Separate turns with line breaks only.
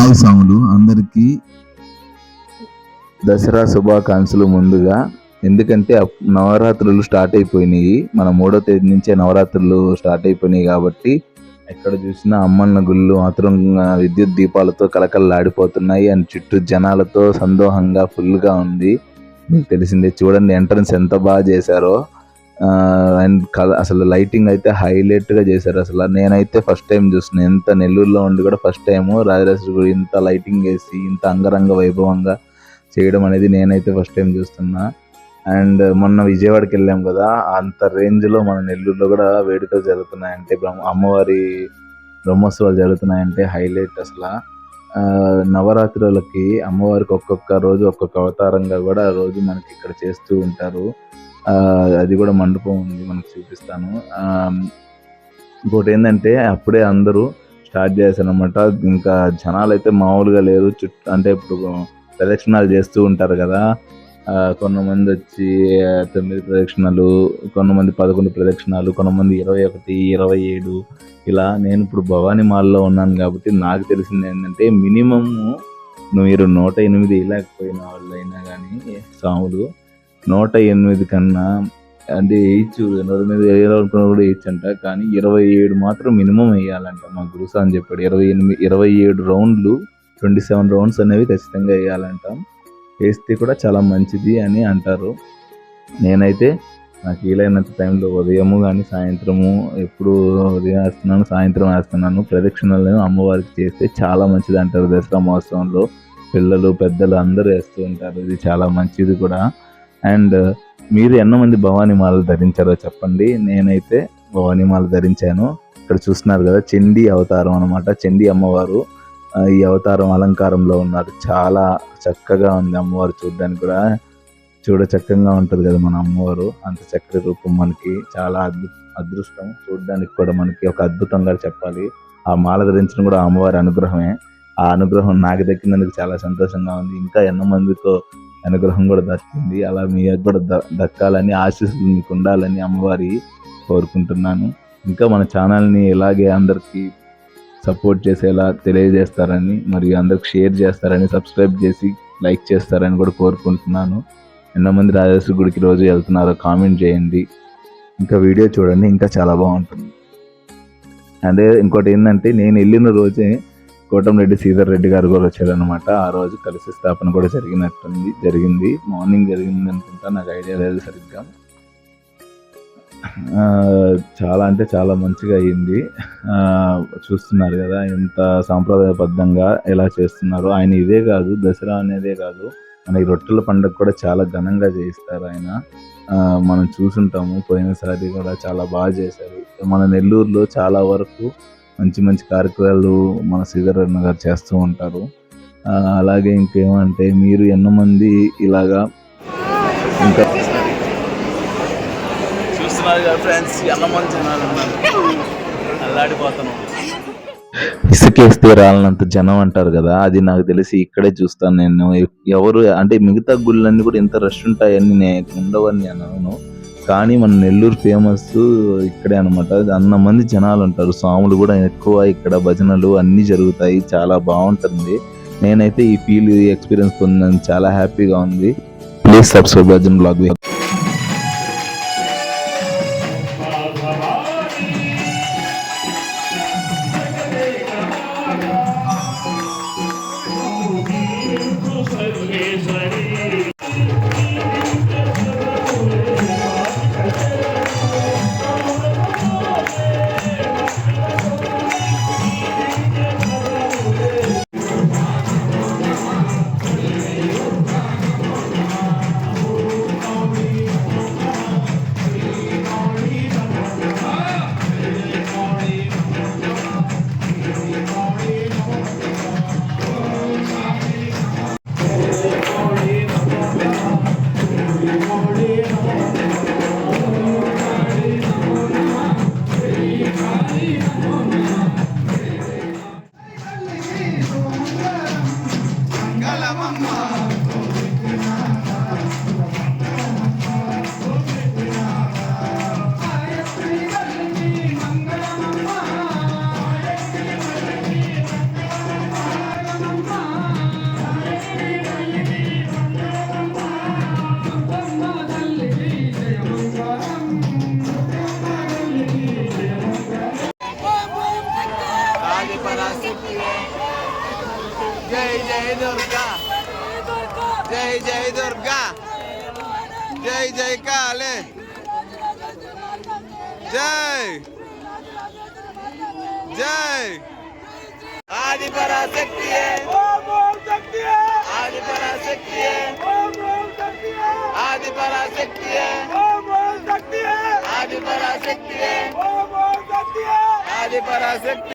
Hi సాములు అందరికీ దసరా శుభాకాంక్షలు ముందుగా. ఎందుకంటే నవరాత్రులు స్టార్ట్ అయిపోయినాయి, మన 3వ తేదీ నుంచే నవరాత్రులు స్టార్ట్ అయిపోయినాయి కాబట్టి ఎక్కడ చూసినా అమ్మన్న గుళ్ళు మాత్రం విద్యుత్ దీపాలతో కలకలలాడిపోతున్నాయి. అండ్ చుట్టూ జనాలతో సందోహంగా ఫుల్గా ఉంది. మీకు తెలిసిందే, చూడండి ఎంట్రన్స్ ఎంత బాగా చేశారో. అండ్ అసలు లైటింగ్ అయితే హైలైట్ గా చేశారు. అసలు నేనైతే ఫస్ట్ టైం చూస్తున్నాను, ఎంత నెల్లూరులో ఉండి కూడా ఫస్ట్ టైం రాజరాజేశ్వరి గుడి ఇంత లైటింగ్ వేసి ఇంత అంగరంగ వైభవంగా చేయడం అనేది నేనైతే ఫస్ట్ టైం చూస్తున్నా. అండ్ మొన్న విజయవాడకి వెళ్ళాం కదా, అంత రేంజ్ లో మన నెల్లూరులో కూడా వేడుకలు జరుగుతున్నాయంటే, అమ్మవారి బ్రహ్మోత్సవాలు జరుగుతున్నాయంటే హైలైట్ అసలు. నవరాత్రులకి అమ్మవారికి ఒక్కొక్క రోజు ఒక్కొక్క అవతారంగా కూడా రోజు మనకి ఇక్కడ చేస్తూ ఉంటారు. అది కూడా మండపం ఉంది, మనకు చూపిస్తాను. ఇంకోటి ఏంటంటే అప్పుడే అందరూ స్టార్ట్ చేశారు అనమాట. ఇంకా జనాలు అయితే మామూలుగా లేరు. అంటే ఇప్పుడు ప్రదక్షిణాలు చేస్తూ ఉంటారు కదా, కొంతమంది వచ్చి 9 ప్రదక్షిణలు, కొంతమంది 11 ప్రదక్షిణాలు, కొంతమంది 21, 27 ఇలా. నేను ఇప్పుడు భవానీ మాల్లో ఉన్నాను కాబట్టి నాకు తెలిసింది ఏంటంటే, మినిమం మీరు 108 వేయలేకపోయిన వాళ్ళైనా కానీ సాములు 108 కన్నా అంటే వేయచ్చు, 8 వేయాలనుకున్న కూడా వేయచ్చు అంట. కానీ 27 మాత్రం మినిమం వేయాలంట. మా గురుసా అని చెప్పాడు. 27 రౌండ్లు, 27 రౌండ్స్ అనేవి ఖచ్చితంగా వేయాలంట. వేస్తే కూడా చాలా మంచిది అని అంటారు. నేనైతే నాకు వీలైనంత టైంలో ఉదయము కానీ సాయంత్రము, ఎప్పుడు ఉదయం వేస్తున్నాను సాయంత్రం వేస్తున్నాను, ప్రదక్షిణలను అమ్మవారికి చేస్తే చాలా మంచిది అంటారు. దసరా మహోత్సవంలో పిల్లలు పెద్దలు అందరూ వేస్తూ ఉంటారు. ఇది చాలా మంచిది కూడా. అండ్ మీరు ఎంతమంది భవానీ మాలలు ధరించారో చెప్పండి. నేనైతే భవానీ మాల ధరించాను. ఇక్కడ చూస్తున్నారు కదా, చండీ అవతారం అనమాట. చండీ అమ్మవారు ఈ అవతారం అలంకారంలో ఉన్నారు. చాలా చక్కగా ఉంది అమ్మవారు, చూడడానికి కూడా చూడ చక్కగా ఉంటుంది కదా మన అమ్మవారు. అంత చక్కటి రూపం మనకి చాలా అదృష్టం. చూడడానికి కూడా మనకి ఒక అద్భుతంగా చెప్పాలి. ఆ మాల ధరించడం కూడా అమ్మవారి అనుగ్రహమే. ఆ అనుగ్రహం నాకు దక్కినందుకు చాలా సంతోషంగా ఉంది. ఇంకా మందితో అనుగ్రహం కూడా దక్కింది. అలా మీకు కూడా దక్కాలని, ఆశీస్సులు మీకు ఉండాలని అమ్మవారి కోరుకుంటున్నాను. ఇంకా మన ఛానల్ని ఇలాగే అందరికీ సపోర్ట్ చేసేలా తెలియజేస్తారని, మరియు అందరికి షేర్ చేస్తారని, సబ్స్క్రైబ్ చేసి లైక్ చేస్తారని కూడా కోరుకుంటున్నాను. ఎంతమంది రాజేశ్వరి గుడికి రోజు వెళ్తున్నారో కామెంట్ చేయండి. ఇంకా వీడియో చూడండి, ఇంకా చాలా బాగుంటుంది. అదే ఇంకోటి ఏంటంటే, నేను వెళ్ళిన రోజే కోటంరెడ్డి శ్రీధర్ రెడ్డి గారు కూడా వచ్చారనమాట. ఆ రోజు కలిసి స్థాపన కూడా జరిగింది. మార్నింగ్ జరిగింది అనుకుంటా, నాకు ఐడియా లేదు సరిగ్గా. చాలా అంటే చాలా మంచిగా అయ్యింది. చూస్తున్నారు కదా ఎంత సాంప్రదాయబద్ధంగా ఎలా చేస్తున్నారు. ఆయన ఇదే కాదు, దసరా అనేదే కాదు, మన ఈ రొట్టెల పండుగ కూడా చాలా ఘనంగా చేయిస్తారు ఆయన. మనం చూసుంటాము, పోయినసారి కూడా చాలా బాగా చేశారు. మన నెల్లూరులో చాలా వరకు మంచి మంచి కార్యక్రమాలు మన శ్రీధర్ అన్న గారు చేస్తూ ఉంటారు. అలాగే ఇంకేమంటే, మీరు ఎంతమంది ఇలాగా ఇంకా చూస్తున్నారు కదా ఫ్రెండ్స్, ఎంతమంది జనాలు ఉన్నారు, అల్లాడిపోతున్నాం. ఇసుకేస్తే రాలనంత జనం అంటారు కదా, అది నాకు తెలిసి ఇక్కడే చూస్తాను నేను. ఎవరు అంటే మిగతా గుళ్ళన్నీ కూడా ఇంత రష్ ఉంటాయని నేను ఉండవని నేను అనను, కానీ మన నెల్లూరు ఫేమస్ ఇక్కడే అనమాట. మంది జనాలు ఉంటారు, స్వాములు కూడా ఎక్కువ, ఇక్కడ భజనలు అన్నీ జరుగుతాయి, చాలా బాగుంటుంది. నేనైతే ఈ ఎక్స్పీరియన్స్ పొందాను, చాలా హ్యాపీగా ఉంది. Please subscribe bhajan blog.
జై జై కాళే జై జై ఆది పరాశక్తి ఆది పరాశక్తి ఆది పరాశక్తి ఆది పరాశక్తి ఆది పరాశక్తి